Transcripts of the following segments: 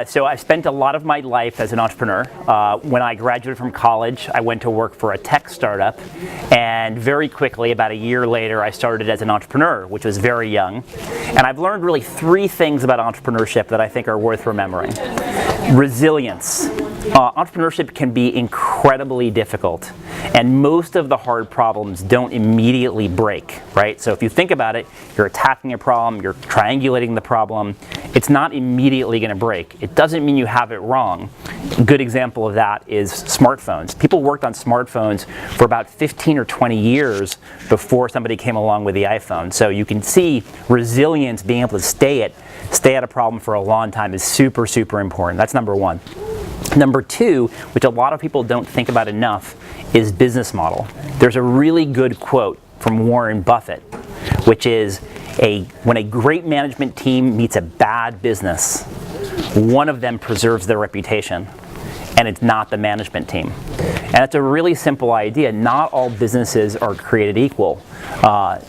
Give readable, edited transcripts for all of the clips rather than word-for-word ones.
So I spent a lot of my life as an entrepreneur. When I graduated from college, I went to work for a tech startup, and very quickly, about a year later, I started as an entrepreneur, which was very young. And I've learned really three things about entrepreneurship that I think are worth remembering. Resilience. Entrepreneurship can be incredibly difficult, and most of the hard problems don't immediately break, right? So if you think about it, you're attacking a problem, you're triangulating the problem, it's not immediately going to break. It doesn't mean you have it wrong. A good example of that is smartphones. People worked on smartphones for about 15 or 20 years before somebody came along with the iPhone. So you can see resilience, being able to stay at a problem for a long time is super, super important. That's number one. Number two, which a lot of people don't think about enough, is business model. There's a really good quote from Warren Buffett, which is, when a great management team meets a bad business, one of them preserves their reputation, and it's not the management team. And it's a really simple idea. Not all businesses are created equal.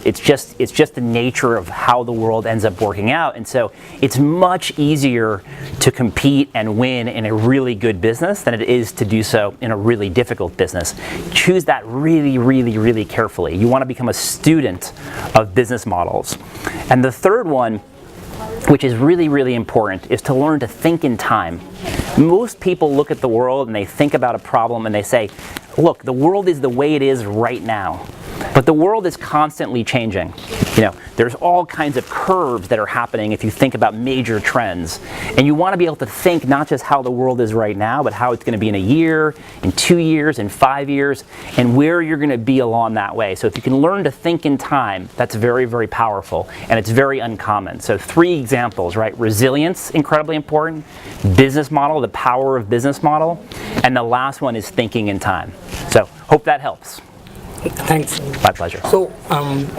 It's just the nature of how the world ends up working out. And so it's much easier to compete and win in a really good business than it is to do so in a really difficult business. Choose that really, really, really carefully. You want to become a student of business models. And the third one, which is really, really important, is to learn to think in time. Most people look at the world and they think about a problem and they say, look, the world is the way it is right now. But the world is constantly changing. There's all kinds of curves that are happening if you think about major trends. And you want to be able to think not just how the world is right now, but how it's going to be in a year, in 2 years, in 5 years, and where you're going to be along that way. So if you can learn to think in time, that's very, very powerful, and it's very uncommon. So 3 examples, right? Resilience, incredibly important. Business model, the power of business model. And the last one is thinking in time. So hope that helps. Thanks. My pleasure. So